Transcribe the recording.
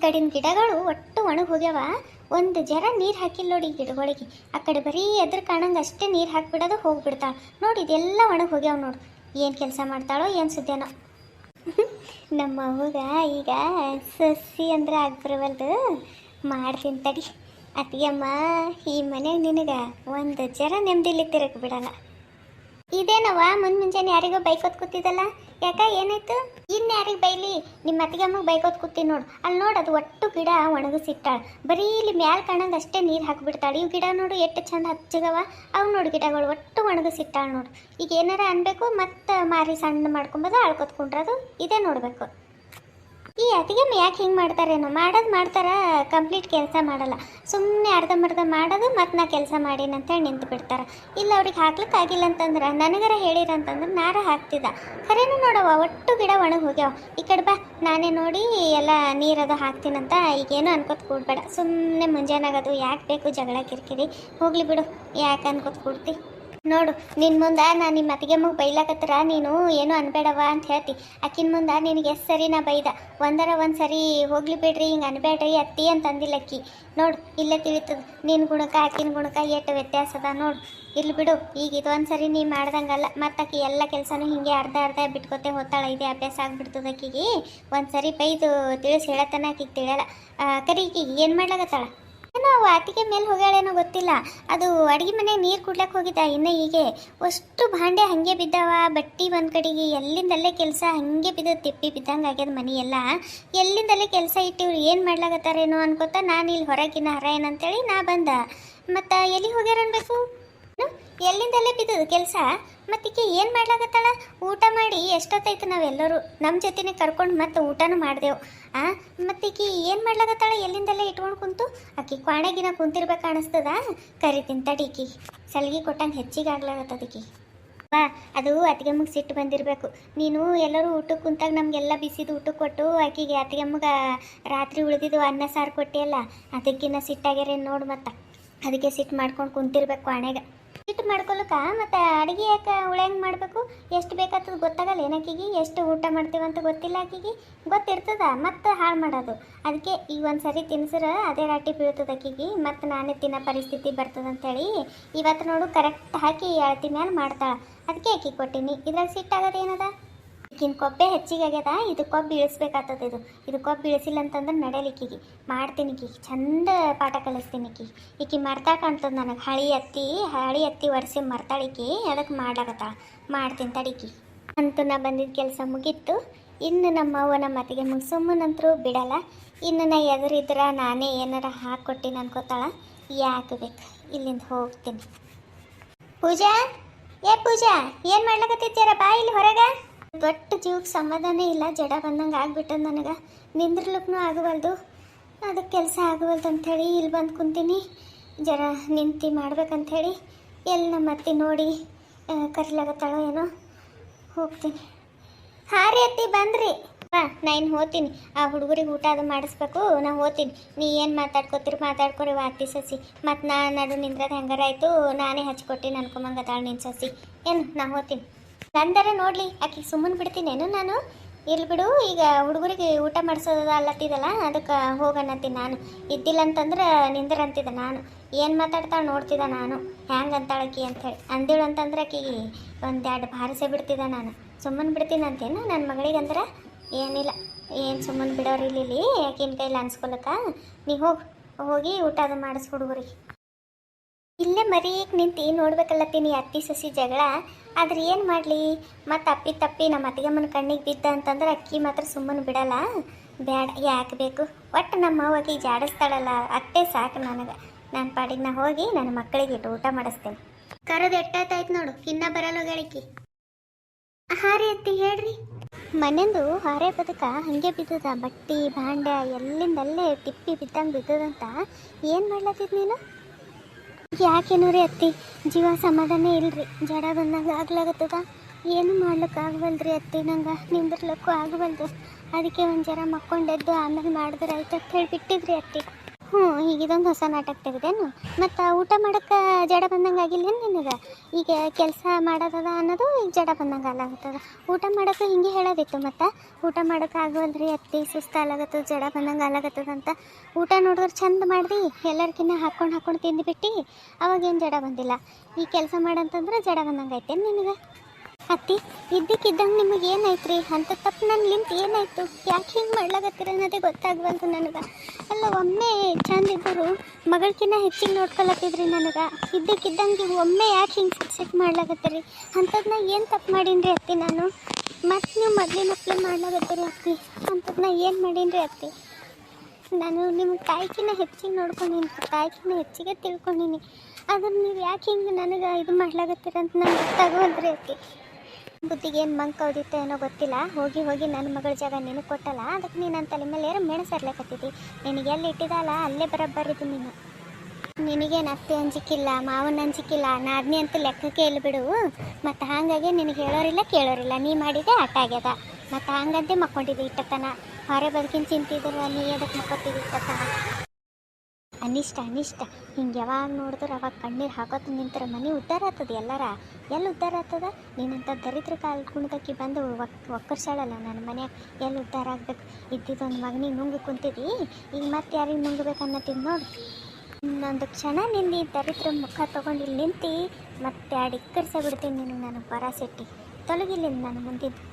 ಕಡಿನ ಗಿಡಗಳು ಒಟ್ಟು ಒಣಗಿ ಹೋಗ್ಯಾವ. ಒಂದು ಜರ ನೀರು ಹಾಕಿಲ್ಲ ನೋಡಿ ಗಿಡಗಳಿಗೆ. ಆ ಕಡೆ ಬರೀ ಎದ್ರ ಕಾಣಂಗೆ ಅಷ್ಟೇ ನೀರು ಹಾಕಿಬಿಡೋದು ಹೋಗ್ಬಿಡ್ತಾಳೆ ನೋಡಿ. ಇದೆಲ್ಲ ಒಣಗಿ ಹೋಗ್ಯಾವ ನೋಡು. ಏನು ಕೆಲಸ ಮಾಡ್ತಾಳೋ ಏನು ಸುದ್ದಿನೋ. ನಮ್ಮ ಅವ್ವಗ ಈಗ ಸಸಿ ಅಂದ್ರೆ ಆಗ್ಬರವಲ್ದು. ಮಾಡ್ತೀನಿ ತಡಿ ಅತ್ತಿಗೆಮ್ಮ. ಈ ಮನೆಗೆ ನಿನಗೆ ಒಂದು ಜರ ನೆಮ್ಮದಿಲಿ ತಿರಕ್ ಬಿಡಲ್ಲ. ಇದೇನವ ಮುಂಜಾನೆ ಯಾರಿಗೋ ಬೈಕೋತ್ ಕೂತಿದ್ದಲ್ಲ, ಯಾಕ ಏನಾಯ್ತು? ಇನ್ನು ಯಾರಿಗೆ ಬೈಲಿ? ನಿಮ್ಮ ಅತ್ತಿಗೆಮ್ಮಗೆ ಬೈಕೋತ್ ಕೂತಿ ನೋಡು. ಅಲ್ಲಿ ನೋಡು, ಅದು ಒಟ್ಟು ಗಿಡ ಒಣಗಿಸಿಟ್ಟಾಳ. ಬರೀ ಇಲ್ಲಿ ಮ್ಯಾಲೆ ಕಾಣಂಗೆ ಅಷ್ಟೇ ನೀರು ಹಾಕಿಬಿಡ್ತಾಳೆ. ಇವು ಗಿಡ ನೋಡು ಎಷ್ಟು ಚಂದ ಹಚ್ಚಗವ. ಅವು ನೋಡು ಗಿಡಗಳು ಒಟ್ಟು ಒಣಗಿಸಿಟ್ಟಾಳ ನೋಡು. ಈಗ ಏನಾರ ಅನ್ಬೇಕು ಮತ್ತೆ ಮಾರಿ ಸಣ್ಣ ಮಾಡ್ಕೊಂಬೋದು ಆಳ್ಕೊತ್ಕೊಂಡ್ರದು ಇದೇ ನೋಡಬೇಕು. ಈ ಅತ್ತಿಗೆಮ್ಮ ಯಾಕೆ ಹಿಂಗೆ ಮಾಡ್ತಾರೇನೋ? ಮಾಡ್ತಾರ, ಕಂಪ್ಲೀಟ್ ಕೆಲಸ ಮಾಡಲ್ಲ. ಸುಮ್ಮನೆ ಅರ್ಧಂಬರ್ಧ ಮಾಡೋದು ಮತ್ತು ನಾ ಕೆಲಸ ಮಾಡೀನಿ ಅಂತೇಳಿ ನಿಂತು ಬಿಡ್ತಾರೆ. ಇಲ್ಲ ಅವ್ರಿಗೆ ಹಾಕ್ಲಿಕ್ಕೆ ಆಗಿಲ್ಲ ಅಂತಂದ್ರೆ ನನಗರ ಹೇಳಿರಂತಂದ್ರೆ ನಾರ ಹಾಕ್ತಿದ್ದ. ಖರೇನು ನೋಡವ, ಒಟ್ಟು ಗಿಡ ಒಣಗಿ ಹೋಗ್ಯಾವ. ಈ ಕಡೆ ಬಾ, ನಾನೇ ನೋಡಿ ಎಲ್ಲ ನೀರದು ಹಾಕ್ತೀನಂತ. ಈಗೇನು ಅನ್ಕೋತ ಕೂಡ್ಬೇಡ. ಸುಮ್ಮನೆ ಮುಂಜಾನಾಗದು ಯಾಕೆ ಬೇಕು ಜಗಳ ಕಿರಿಕಿರಿ? ಹೋಗ್ಲಿ ಬಿಡು, ಯಾಕೆ ಅನ್ಕೋತ ಕೂಡ್ತಿ? ನೋಡು, ನಿನ್ನ ಮುಂದೆ ನಾನು ನಿಮ್ಮ ಅತ್ತಿಗೆಮ್ಮಗೆ ಬೈಲಾಕತ್ತರ ನೀನು ಏನು ಅನ್ಬೇಡವ ಅಂತ ಹೇಳ್ತಿ. ಆಕಿನ ಮುಂದೆ ನಿನಗೆ ಎಷ್ಟು ಸರಿ ನಾ ಬೈದ. ಒಂದು ಸರಿ ಹೋಗ್ಲಿ ಬಿಡ್ರಿ, ಹಿಂಗೆ ಅನ್ಬೇಡ್ರಿ ಅತ್ತಿ ಅಂತ ಅಂದಿಲ್ಲ ಅಕ್ಕಿ. ನೋಡು, ಇಲ್ಲೇ ತಿಳಿತದ ನಿನ್ನ ಗುಣಕ್ಕೆ ಆಕಿನ ಗುಣಕ್ಕೆ ಎಷ್ಟು ವ್ಯತ್ಯಾಸ ಅದ ನೋಡು. ಇಲ್ಲಿ ಬಿಡು, ಈಗ ಇದೊಂದು ಸರಿ ನೀ ಮಾಡ್ದಂಗಲ್ಲ. ಮತ್ತು ಆಕಿ ಎಲ್ಲ ಕೆಲಸನೂ ಹಿಂಗೆ ಅರ್ಧ ಬಿಟ್ಕೊತೆ ಹೋಗ್ತಾಳೆ. ಇದೇ ಅಭ್ಯಾಸ ಆಗ್ಬಿಡ್ತದ ಆಕಿಗೆ. ಒಂದು ಸರಿ ಬೈದು ತಿಳಿಸಿ ಹೇಳತ್ತನ ಆಕಿಗೆ ತಿಳಿಯಲ್ಲ. ಕರಿ ಈಕಿಗೆ ಏನು ಮಾಡ್ಲಾಗತ್ತಾಳ ಏನೋ? ಅತ್ತಿಗೆ ಮೇಲೆ ಹೋಗ್ಯಾಳೇನೋ ಗೊತ್ತಿಲ್ಲ. ಅದು ಅಡುಗೆ ಮನೆಗೆ ನೀರು ಕುಡ್ಲಕ್ಕೆ ಹೋಗಿದ್ದ. ಇನ್ನು ಹೀಗೆ ಅಷ್ಟು ಭಾಂಡೆ ಹಾಗೆ ಬಿದ್ದಾವ. ಬಟ್ಟೆ ಒಂದು ಕಡೆಗೆ ಎಲ್ಲಿಂದಲ್ಲೇ ಕೆಲಸ ಹಾಗೆ ಬಿದ್ದು ತಿಪ್ಪಿ ಬಿದ್ದಂಗೆ ಆಗ್ಯದ ಮನೆ ಎಲ್ಲ. ಎಲ್ಲಿಂದಲ್ಲೇ ಕೆಲಸ ಇಟ್ಟಿವ್ರು ಏನು ಮಾಡ್ಲಾಗತ್ತಾರೇನೋ ಅನ್ಕೋತ ನಾನು ಇಲ್ಲಿ ಹೊರಗಿನ ಹರ ಏನಂತೇಳಿ ನಾ ಬಂದ. ಮತ್ತು ಎಲ್ಲಿ ಹೋಗ್ಯಾರ ಅನ್ಬೇಕು? ಎಲ್ಲಿಂದಲ್ಲೇ ಬಿದ್ದದು ಕೆಲಸ. ಮತ್ತೀಕೆ ಏನು ಮಾಡ್ಲಾಗತ್ತಾಳ? ಊಟ ಮಾಡಿ ಎಷ್ಟೊತ್ತಾಯ್ತು ನಾವೆಲ್ಲರೂ ನಮ್ಮ ಜೊತೆನೇ ಕರ್ಕೊಂಡು ಮತ್ತೆ ಊಟನೂ ಮಾಡಿದೆವು. ಮತ್ತೀಕೆ ಏನು ಮಾಡ್ಲಾಗತ್ತಾಳ? ಎಲ್ಲಿಂದಲ್ಲೇ ಇಟ್ಕೊಂಡು ಕುಂತು ಆಕಿ ಕ್ವಾಣೆಗಿನ ಕುಂತಿರ್ಬೇಕು ಕಾಣಿಸ್ತದ. ಕರಿತೀನಿ ತಡೀಕಿ, ಸಲ್ಗಿ ಕೊಟ್ಟಂಗೆ ಹೆಚ್ಚಿಗೆ ಆಗ್ಲಾಗತ್ತದಕ್ಕಿ. ಬಾ, ಅದು ಅತ್ತಿಗೆಮ್ಮಗೆ ಸಿಟ್ಟು ಬಂದಿರಬೇಕು. ನೀನು ಎಲ್ಲರೂ ಊಟಕ್ಕೆ ಕುಂತಾಗ ನಮಗೆಲ್ಲ ಬಿಸಿದು ಊಟಕ್ಕೆ ಕೊಟ್ಟು ಆಕಿಗೆ ಅತ್ತಿಗೆಮ್ಮಗೆ ರಾತ್ರಿ ಉಳಿದಿದ್ದು ಅನ್ನ ಸಾರು ಕೊಟ್ಟಿಯಲ್ಲ, ಅದಕ್ಕಿನ್ನ ಸಿಟ್ಟಾಗ್ಯಾರೇನು ನೋಡು. ಮತ್ತು ಅದಕ್ಕೆ ಸಿಟ್ಟು ಮಾಡ್ಕೊಂಡು ಕುಂತಿರ್ಬೇಕು ಕ್ವಾಣೆಗೆ. ಸಿಟ್ಟು ಮಾಡ್ಕೊಳಕ ಮತ್ತು ಅಡುಗೆ ಯಾಕೆ ಉಳ್ಯಂಗೆ ಮಾಡಬೇಕು? ಎಷ್ಟು ಬೇಕಾಗ್ತದೆ ಗೊತ್ತಾಗಲ್ಲ ಏನಕ್ಕಿಗೆ? ಎಷ್ಟು ಊಟ ಮಾಡ್ತೀವಂತ ಗೊತ್ತಿಲ್ಲ ಆಕಿಗೆ. ಗೊತ್ತಿರ್ತದ ಮತ್ತು ಹಾಳು ಮಾಡೋದು. ಅದಕ್ಕೆ ಈಗ ಒಂದು ಸರಿ ತಿನ್ಸಿದ್ರೆ ಅದೇ ರಾಟಿ ಬೀಳ್ತದೆ ಆಕಿಗೆ. ಮತ್ತು ನಾನೇ ತಿನ್ನೋ ಪರಿಸ್ಥಿತಿ ಬರ್ತದಂತೇಳಿ ಇವತ್ತು ನೋಡು ಕರೆಕ್ಟ್ ಹಾಕಿ ಅಳತಿ ಮೇಲೆ ಮಾಡ್ತಾಳೆ. ಅದಕ್ಕೆ ಆಕಿಗೆ ಕೊಟ್ಟೀನಿ. ಇದ್ರಾಗ ಸಿಟ್ಟಾಗೋದೇನದ? ಈಗಿನ ಕೊಬ್ಬೆ ಹೆಚ್ಚಿಗೆ ಆಗ್ಯದ. ಇದು ಕೊಬ್ಬು ಇಳಿಸ್ಬೇಕಾಗ್ತದೆ. ಇದು ಕೊಬ್ಬು ಇಳಿಸಿಲ್ಲ ಅಂತಂದ್ರೆ ನಡೆಯಲಿಕ್ಕಿಗೆ ಮಾಡ್ತೀನಿ. ಚಂದ ಪಾಠ ಕಲಿಸ್ತೀನಿ. ಈಕಿ ಮರ್ತಾ ಕಾಣ್ತದೆ ನನಗೆ. ಹಳಿ ಅತ್ತಿ ವರ್ಷ ಮರ್ತಾಳಿಕಿ. ಅದಕ್ಕೆ ಮಾಡ್ಲಾಗತ್ತಾಳ. ಮಾಡ್ತೀನಿ ತಡಿಕಿ. ಅಂತೂ ನಾ ಬಂದಿದ್ದ ಕೆಲಸ ಮುಗೀತು. ಇನ್ನು ನಮ್ಮ ಅವ್ವ ನಮ್ಮ ಅತ್ತಿಗೆ ಸುಮ್ಮನಂತರೂ ಬಿಡಲ್ಲ. ಇನ್ನು ನಾ ಎದುರಿದ್ರೆ ನಾನೇ ಏನಾರ ಹಾಕ್ಕೊಟ್ಟಿನಿ ಅನ್ಕೋತಾಳ. ಯಾಕೆ ಬೇಕು? ಇಲ್ಲಿಂದ ಹೋಗ್ತೀನಿ. ಪೂಜಾ, ಪೂಜಾ, ಏನು ಮಾಡ್ಲಾಕತ್ತಿದ್ದೀರ? ಬಾ ಇಲ್ಲಿ ಹೊರಗೆ. ದೊಡ್ಡ ಜೀವಕ್ಕೆ ಸಮಾಧಾನ ಇಲ್ಲ. ಜಡ ಬಂದಂಗೆ ಆಗ್ಬಿಟ್ಟದ ನನಗೆ. ನಿಂದ್ರಲಿಕ್ಕೂ ಆಗವಲ್ದು. ಅದಕ್ಕೆ ಕೆಲಸ ಆಗವಲ್ದು ಅಂಥೇಳಿ ಇಲ್ಲಿ ಬಂದು ಕುಂತೀನಿ. ಜರ ನಿಂತು ಮಾಡ್ಬೇಕಂಥೇಳಿ ಎಲ್ಲಿ ನಮ್ಮ ಅತ್ತಿ ನೋಡಿ ಕರಿಲಾಗತ್ತಾಳೋ ಏನೋ. ಹೋಗ್ತೀನಿ. ಹಾಂ ರೀ ಅತ್ತಿ, ಬಂದ್ರಿ? ಹಾಂ, ನಾ ಇನ್ನು ಹೋಗ್ತೀನಿ. ಆ ಹುಡುಗರಿಗೆ ಊಟ ಅದು ಮಾಡಿಸ್ಬೇಕು. ನಾ ಹೋಗ್ತೀನಿ. ನೀ ಏನು ಮಾತಾಡ್ಕೊರಿ ಅತ್ತಿ ಸಸಿ. ಮತ್ತು ನಾ ನಡು ನಿಂದ್ರದು ಹೆಂಗಾರ ಆಯಿತು. ನಾನೇ ಹಚ್ಕೊಟ್ಟಿನಿ ಅನ್ಕೊಂಬಂಗತ್ತಾಳ ನಿನ್ನ ಸಸಿ. ಏನು ನಾ ಹೋಗ್ತೀನಿ. ನಂದರ ನೋಡಲಿ, ಆಕೆ ಸುಮ್ಮನೆ ಬಿಡ್ತೀನೇನು ನಾನು? ಇರ್ಲಿ ಬಿಡು. ಈಗ ಹುಡುಗರಿಗೆ ಊಟ ಮಾಡಿಸೋದ ಅಲ್ಲತ್ತಿದಲ್ಲ, ಅದಕ್ಕೆ ಹೋಗನ್ನತ್ತೀನಿ ನಾನು. ಇದ್ದಿಲ್ಲ ಅಂತಂದ್ರೆ ನಿಂದ್ರಂತಿದ್ದೆ ನಾನು. ಏನು ಮಾತಾಡ್ತಾಳೆ ನೋಡ್ತಿದ್ದ ನಾನು, ಹ್ಯಾಂಗೆ ಅಂತಾಳಕಿ ಅಂಥೇಳಿ. ಅಂದಿಳು ಅಂತಂದ್ರೆ ಆಕಿಗೆ ಒಂದೆರಡು ಭಾರಿಸೇ ಬಿಡ್ತಿದ್ದ ನಾನು. ಸುಮ್ಮನೆ ಬಿಡ್ತೀನಿ ಅಂತೇನು ನನ್ನ ಮಗಳಿಗಂದ್ರೆ? ಏನಿಲ್ಲ, ಏನು ಸುಮ್ಮನೆ ಬಿಡೋರು ಇಲ್ಲಿ ಆಕಿನ ಕೈಲಿ ಅನ್ಸ್ಕೊಳಕ್ಕ. ನೀ ಹೋಗಿ ಊಟ ಅದು ಮಾಡಿಸ್ ಹುಡುಗರಿಗೆ. ಇಲ್ಲೇ ಮರೀಗೆ ನಿಂತು ನೋಡ್ಬೇಕಲ್ಲತ್ತೀನಿ ಅತ್ತಿ ಸಸಿ ಜಗಳ. ಆದ್ರೆ ಏನು ಮಾಡಲಿ? ಮತ್ತು ತಪ್ಪಿ ನಮ್ಮ ಅತ್ತಿಗೆಮ್ಮನ ಕಣ್ಣಿಗೆ ಬಿದ್ದ ಅಂತಂದ್ರೆ ಅಕ್ಕಿ ಮಾತ್ರ ಸುಮ್ಮನೆ ಬಿಡಲ್ಲ. ಬೇಡ, ಯಾಕೆ ಬೇಕು? ಒಟ್ಟು ನಮ್ಮ ಅವ್ವಗೆ ಜಾಡಿಸ್ತಾಳಲ್ಲ ಅಷ್ಟೇ ಸಾಕು ನನಗೆ. ನನ್ನ ಪಾಡಿಗೆ ನಾ ಹೋಗಿ ನನ್ನ ಮಕ್ಕಳಿಗೆ ಇಟ್ಟು ಊಟ ಮಾಡಿಸ್ತೇನೆ. ಕರೋದು ಎಷ್ಟಾಯ್ತು ನೋಡು, ಇನ್ನೂ ಬರಲ್ಲ ಗಳಿಕೆ. ಹಾಂ ರೀ ಅತ್ತಿ, ಹೇಳ್ರಿ. ಮನೆಂದು ಹಾರೆ ಬದುಕ ಹಾಗೆ ಬಿದ್ದದ. ಬಟ್ಟೆ ಭಾಂಡ ಎಲ್ಲಿಂದಲ್ಲೇ ತಿಪ್ಪಿ ಬಿದ್ದಂಗೆ ಬಿದ್ದದಂತ. ಏನು ಮಾಡ್ಲತ್ತಿದ್ ನೀನು? ಯಾಕೇನು ರೀ ಅತ್ತಿ, ಜೀವ ಸಮಾಧಾನ ಇಲ್ರಿ. ಜಡ ಬಂದಂಗೆ ಆಗ್ಲಾಗತ್ತದ. ಏನು ಮಾಡ್ಲಿಕ್ಕೆ ಆಗವಲ್ರಿ ಅತ್ತಿ. ನಂಗೆ ನಿಂದಿರ್ಲಿಕ್ಕೂ ಆಗವಲ್ದು. ಅದಕ್ಕೆ ಒಂದು ಜರ ಮಕ್ಕೊಂಡೆದ್ದು ಆಮೇಲೆ ಮಾಡಿದ್ರೆ ಆಯ್ತು ಅಂತ ಹೇಳಿ ಬಿಟ್ಟಿದ್ರಿ ಅತ್ತಿ. ಹ್ಞೂ ಈಗ ಇದೊಂದು ಹೊಸ ನಾಟಕ ತೆಗೆದೇನು ಮತ್ತು ಊಟ ಮಾಡೋಕ್ಕೆ ಜಡ ಬಂದಂಗೆ ಆಗಿಲ್ಲೇನು ನಿನಗೆ ಈಗ ಕೆಲಸ ಮಾಡೋದದ ಅನ್ನೋದು ಈಗ ಜಡ ಬಂದಂಗೆ ಅಲ್ಲಾಗತ್ತದ ಊಟ ಮಾಡೋಕ್ಕೆ ಹಿಂಗೆ ಹೇಳೋದಿತ್ತು ಮತ್ತು ಊಟ ಮಾಡೋಕೆ ಆಗೋಲ್ರಿ ಅತ್ತಿ ಸುಸ್ತು ಅಲ್ಲಾಗತ್ತದ ಜಡ ಬಂದಂಗೆ ಅಲ್ಲಾಗತ್ತದ ಅಂತ ಊಟ ನೋಡಿದ್ರೆ ಚಂದ ಮಾಡ್ದು ಎಲ್ಲರಿಗಿನ್ನ ಹಾಕ್ಕೊಂಡು ತಿಂದುಬಿಟ್ಟು ಅವಾಗೇನು ಜಡ ಬಂದಿಲ್ಲ ಈ ಕೆಲಸ ಮಾಡಂತಂದ್ರೆ ಜಡ ಬಂದಂಗೆ ಐತೇನು ನಿನಗೆ ಅತ್ತಿ ಇದ್ದಕ್ಕಿದ್ದಂಗೆ ನಿಮಗೆ ಏನಾಯ್ತು ರೀ ಅಂಥ ತಪ್ಪು ನನ್ನಿಂತ ಏನಾಯಿತು ಯಾಕೆ ಹಿಂಗೆ ಮಾಡ್ಲಾಗತ್ತೀರ ಅನ್ನೋದೇ ಗೊತ್ತಾಗವಲ್ದು ನನಗೆ ಅಲ್ಲ ಒಮ್ಮೆ ಚಂದ ಇದ್ದರು ಮಗಳಕಿನ್ನ ಹೆಚ್ಚಿಗೆ ನೋಡ್ಕೊಳತ್ತಿದ್ರಿ ನನಗೆ ಇದ್ದಕ್ಕಿದ್ದಂಗೆ ಒಮ್ಮೆ ಯಾಕೆ ಹಿಂಗೆ ಸಿಟ್ಟು ಮಾಡ್ಲಾಗತ್ತೀರಿ ಅಂಥದ್ದನ್ನ ಏನು ತಪ್ಪು ಮಾಡೀನಿ ರೀ ಅತ್ತಿ ನಾನು ಮತ್ತು ನೀವು ಮೊದಲಿನಪ್ಲೆ ಮಾಡ್ಲಾಗತ್ತೀರಿ ಅತ್ತಿ ಅಂಥದ್ದನ್ನ ಏನು ಮಾಡೀನಿ ರೀ ಅತ್ತಿ ನಾನು ನಿಮ್ಮ ತಾಯಿಕಿನ್ನ ಹೆಚ್ಚಿಗೆ ನೋಡ್ಕೊಂಡೀನಿ ತಾಯಿಕಿನ್ನ ಹೆಚ್ಚಿಗೆ ತಿಳ್ಕೊಂಡೀನಿ ಆದ್ರೆ ನೀವು ಯಾಕೆ ಹಿಂಗೆ ನನಗೆ ಇದು ಮಾಡ್ಲಾಗತ್ತೀರ ಅಂತ ನಂಗೆ ಗೊತ್ತಾಗವಲ್ರಿ ಅತ್ತಿ ಬುದ್ಧಿಗೆ ಏನು ಮಂಕ್ ಕೌದಿತ್ತು ಏನೋ ಗೊತ್ತಿಲ್ಲ ಹೋಗಿ ನನ್ನ ಮಗಳ ಜಾಗ ನಿನಗೆ ಕೊಟ್ಟಲ್ಲ ಅದಕ್ಕೆ ನೀನು ನನ್ನ ತಲೆ ಮೇಲೆ ಏರೋ ಮೇಣ ಸರ್ಲೇಕತ್ತಿದ್ದಿ ನಿನಗೆ ಎಲ್ಲಿ ಇಟ್ಟಿದ್ದಲ್ಲ ಅಲ್ಲೇ ಬರೋಬ್ಬರಿದ್ದು ನೀನು ನಿನಗೇನು ಅತ್ತೆ ಅಂಜಿಕಿಲ್ಲ ಮಾವನ ಅಂಜಿಕಿಲ್ಲ ನಾದ್ನಿ ಅಂತ ಲೆಕ್ಕಕ್ಕೆ ಎಲ್ಲಿ ಬಿಡು ಮತ್ತು ಹಾಗಾಗಿ ನಿನಗೆ ಹೇಳೋರಿಲ್ಲ ಕೇಳೋರಿಲ್ಲ ನೀ ಮಾಡಿದೆ ಆಟ ಆಗ್ಯದ ಮತ್ತು ಹಂಗಂತೆ ಮಕ್ಕೊಂಡಿದ್ದಿ ಇಟ್ಟತನ ಹೊರೆ ಬದುಕಿನ ಚಿಂತಿದ್ರೆ ನೀ ಅದಕ್ಕೆ ಮಕ್ಕೊತಿದ್ದಿ ಇಟ್ಟತನ ಅನಿಷ್ಟ ಹಿಂಗೆ ಯಾವಾಗ ನೋಡಿದ್ರೆ ಅವಾಗ ಕಣ್ಣೀರು ಹಾಕೋತ ನಿಂತರ ಮನೆ ಉದ್ಧಾರ ಆಗ್ತದೆ ಎಲ್ಲರ ಎಲ್ಲಿ ಉದ್ಧಾರ ಆಗ್ತದ ನೀನಂತ ದರಿದ್ರ ಕಾಲ ಕುಣಿದಕ್ಕಿ ಬಂದು ಒಕ್ಕರ್ಸಾಳಲ್ಲ ನನ್ನ ಮನ್ಯಾಗ ಎಲ್ಲಿ ಉದ್ಧಾರ ಆಗ್ಬೇಕು ಇದ್ದಿದ್ದೊಂದು ಮಗನಿಗೆ ನುಂಗಿ ಕುಂತಿದ್ದಿ ಈಗ ಮತ್ತೆ ಯಾರಿಗೆ ನುಂಗಬೇಕು ಅನ್ನತ್ತೀನಿ ನೋಡಿ ಇನ್ನೊಂದು ಕ್ಷಣ ನಿಂದು ಈ ದರಿದ್ರ ಮುಖ ತೊಗೊಂಡು ಇಲ್ಲಿ ನಿಂತು ಮತ್ತೆ ಅಡಿಕ್ಕರ್ಸ ಬಿಡ್ತೀನಿ ನೀನು ನನಗೆ ಬರ ಸೆಟ್ಟಿ ತೊಲಗಿಲ್ಲ ನಾನು ಮುಂದಿದ್ದು